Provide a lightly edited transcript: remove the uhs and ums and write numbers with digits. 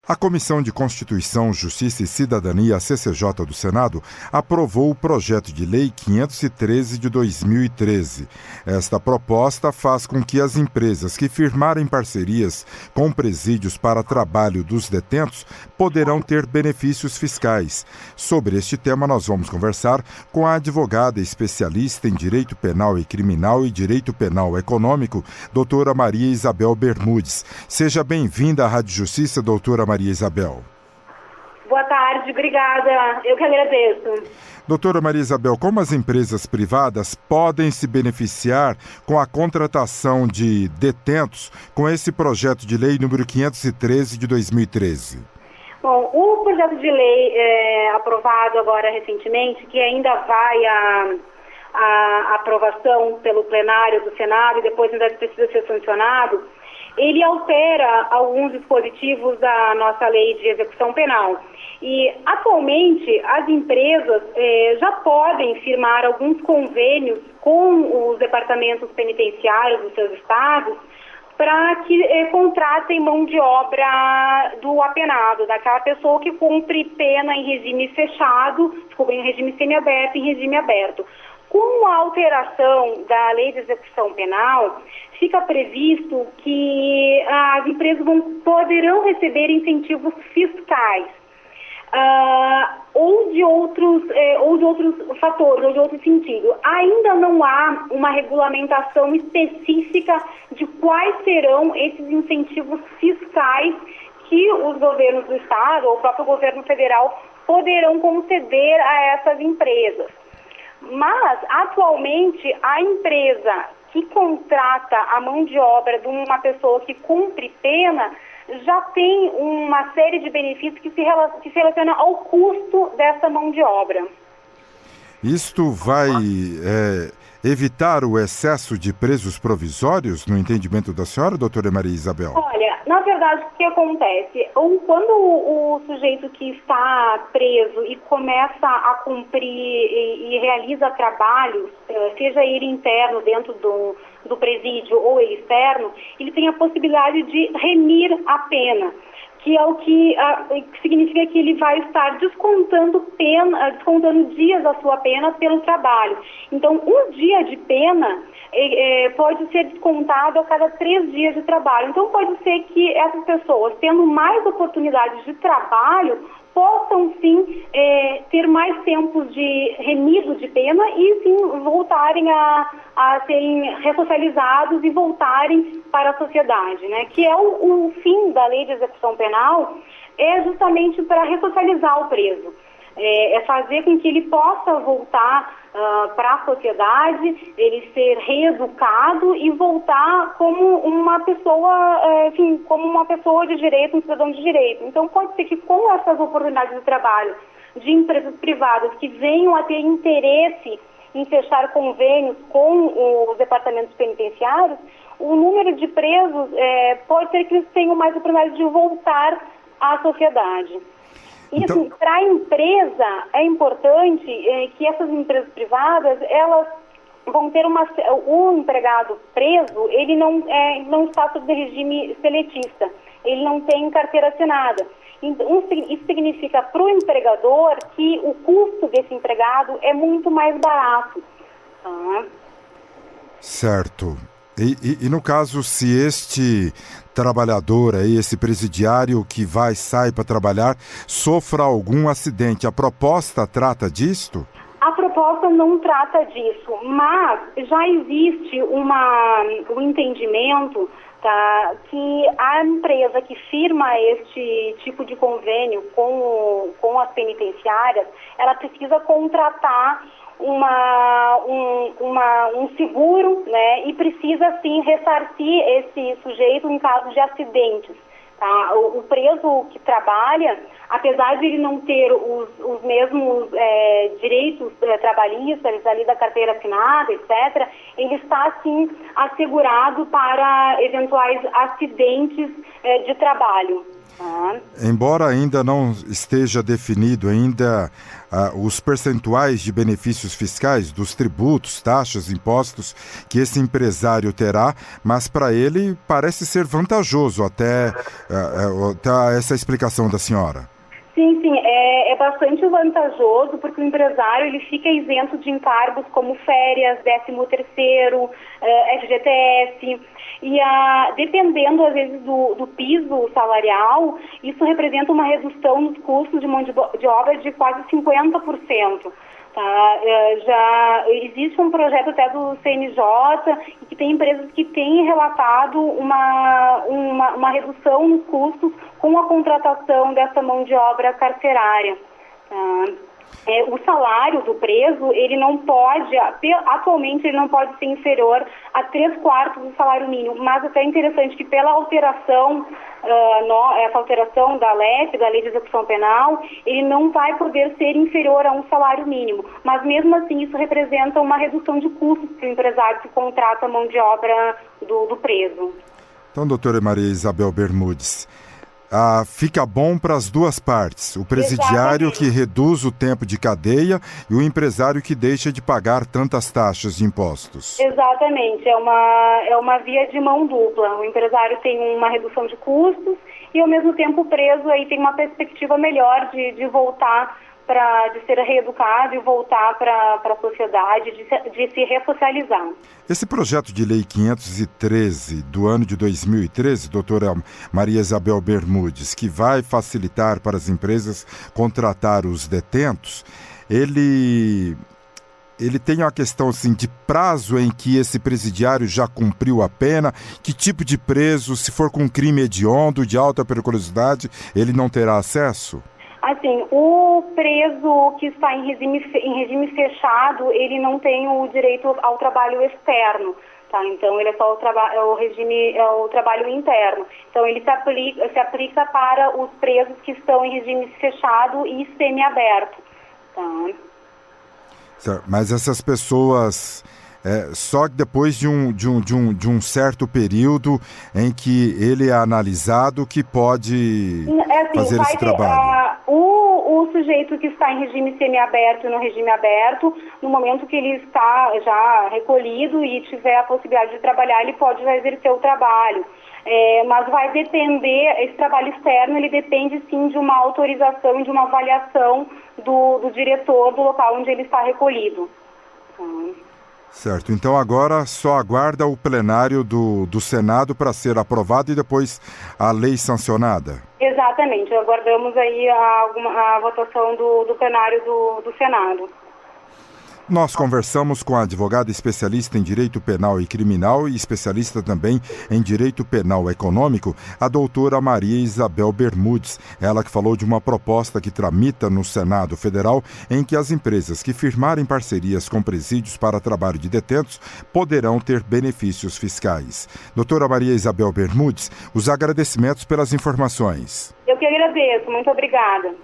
A Comissão de Constituição, Justiça e Cidadania, a CCJ do Senado, aprovou o projeto de lei 513 de 2013. Esta proposta faz com que as empresas que firmarem parcerias com presídios para trabalho dos detentos poderão ter benefícios fiscais. Sobre este tema, nós vamos conversar com a advogada especialista em Direito Penal e Criminal e Direito Penal Econômico, doutora Maria Isabel Bermudes. Seja bem-vinda à Rádio Justiça, doutora Maria Isabel. Boa tarde, obrigada. Eu que agradeço. Doutora Maria Isabel, como as empresas privadas podem se beneficiar com a contratação de detentos com esse projeto de lei número 513 de 2013? Bom, o projeto de lei aprovado agora recentemente, que ainda vai à aprovação pelo plenário do Senado e depois ainda precisa ser sancionado, ele altera alguns dispositivos da nossa lei de execução penal. E, atualmente, as empresas já podem firmar alguns convênios com os departamentos penitenciários dos seus estados para que contratem mão de obra do apenado, daquela pessoa que cumpre pena em regime fechado, em regime semiaberto e em regime aberto. Com a alteração da lei de execução penal, fica previsto que as empresas poderão receber incentivos fiscais ou de outros fatores, ou de outro sentido. Ainda não há uma regulamentação específica de quais serão esses incentivos fiscais que os governos do Estado ou o próprio governo federal poderão conceder a essas empresas. Mas, atualmente, a empresa que contrata a mão de obra de uma pessoa que cumpre pena já tem uma série de benefícios que se relaciona ao custo dessa mão de obra. Isto vai evitar o excesso de presos provisórios, no entendimento da senhora, doutora Maria Isabel? Olha, na verdade, o que acontece? Quando o sujeito que está preso e começa a cumprir e realiza trabalhos, seja ele interno dentro do presídio ou ele externo, ele tem a possibilidade de remir a pena, que é o que significa que ele vai estar descontando dias da sua pena pelo trabalho. Então, um dia de pena pode ser descontado a cada 3 dias de trabalho. Então, pode ser que essas pessoas, tendo mais oportunidades de trabalho, possam sim ter mais tempos de remido de pena e sim voltarem a serem ressocializados e voltarem para a sociedade, né? Que é o fim da lei de execução penal, é justamente para ressocializar o preso. É fazer com que ele possa voltar para a sociedade, ele ser reeducado e voltar como uma pessoa, como uma pessoa de direito, um cidadão de direito. Então, pode ser que com essas oportunidades de trabalho de empresas privadas que venham a ter interesse em fechar convênios com os departamentos penitenciários, o número de presos pode ser que eles tenham mais oportunidade de voltar à sociedade. E assim, para a empresa é importante que essas empresas privadas, elas vão ter o empregado preso, ele não está sob regime seletista, ele não tem carteira assinada. Então, isso significa para o empregador que o custo desse empregado é muito mais barato. Certo. E no caso, se este trabalhador aí, esse presidiário que sai para trabalhar, sofra algum acidente, a proposta trata disto? A proposta não trata disso, mas já existe um entendimento, tá, que a empresa que firma este tipo de convênio com as penitenciárias, ela precisa contratar um seguro, né, e precisa sim ressarcir esse sujeito em caso de acidentes. Tá? O preso que trabalha, apesar de ele não ter os mesmos direitos trabalhistas ali da carteira assinada, etc., ele está sim assegurado para eventuais acidentes de trabalho. Embora ainda não esteja definido os percentuais de benefícios fiscais dos tributos, taxas, impostos que esse empresário terá, mas para ele parece ser vantajoso até essa explicação da senhora. Sim, é bastante vantajoso porque o empresário ele fica isento de encargos como férias, 13º, FGTS e dependendo às vezes do piso salarial, isso representa uma redução nos custos de mão de obra de quase 50%. Tá? Já existe um projeto até do CNJ e que tem empresas que têm relatado uma redução nos custos com a contratação dessa mão de obra carcerária. Tá? O salário do preso, ele não pode, atualmente ele não pode ser inferior a 3/4 do salário mínimo, mas até é interessante que pela alteração, essa alteração da LEP, da Lei de Execução Penal, ele não vai poder ser inferior a um salário mínimo, mas mesmo assim isso representa uma redução de custos para o empresário que contrata a mão de obra do preso. Então, doutora Maria Isabel Bermudes, fica bom para as duas partes, o presidiário que reduz o tempo de cadeia e o empresário que deixa de pagar tantas taxas de impostos. Exatamente, é uma via de mão dupla. O empresário tem uma redução de custos e ao mesmo tempo o preso aí tem uma perspectiva melhor de voltar, de ser reeducado e voltar para a sociedade, de se ressocializar. Esse projeto de lei 513 do ano de 2013, doutora Maria Isabel Bermudes, que vai facilitar para as empresas contratar os detentos, ele tem uma questão assim, de prazo em que esse presidiário já cumpriu a pena, que tipo de preso, se for com crime hediondo, de alta periculosidade, ele não terá acesso? Assim, o preso que está em regime fechado, ele não tem o direito ao trabalho externo, tá? Então, ele é só o trabalho interno. Então, ele se aplica para os presos que estão em regime fechado e semiaberto, tá? Certo. Mas essas pessoas, só depois de um certo período em que ele é analisado, que pode fazer esse trabalho. O sujeito que está em regime semiaberto e no regime aberto, no momento que ele está já recolhido e tiver a possibilidade de trabalhar, ele pode já exercer o trabalho. Mas vai depender, esse trabalho externo, ele depende sim de uma autorização, de uma avaliação do diretor do local onde ele está recolhido. Certo, então agora só aguarda o plenário do Senado para ser aprovado e depois a lei sancionada? Exatamente, aguardamos aí a votação do plenário do Senado. Nós conversamos com a advogada especialista em Direito Penal e Criminal e especialista também em Direito Penal Econômico, a doutora Maria Isabel Bermudes. Ela que falou de uma proposta que tramita no Senado Federal em que as empresas que firmarem parcerias com presídios para trabalho de detentos poderão ter benefícios fiscais. Doutora Maria Isabel Bermudes, os agradecimentos pelas informações. Eu que agradeço, muito obrigada.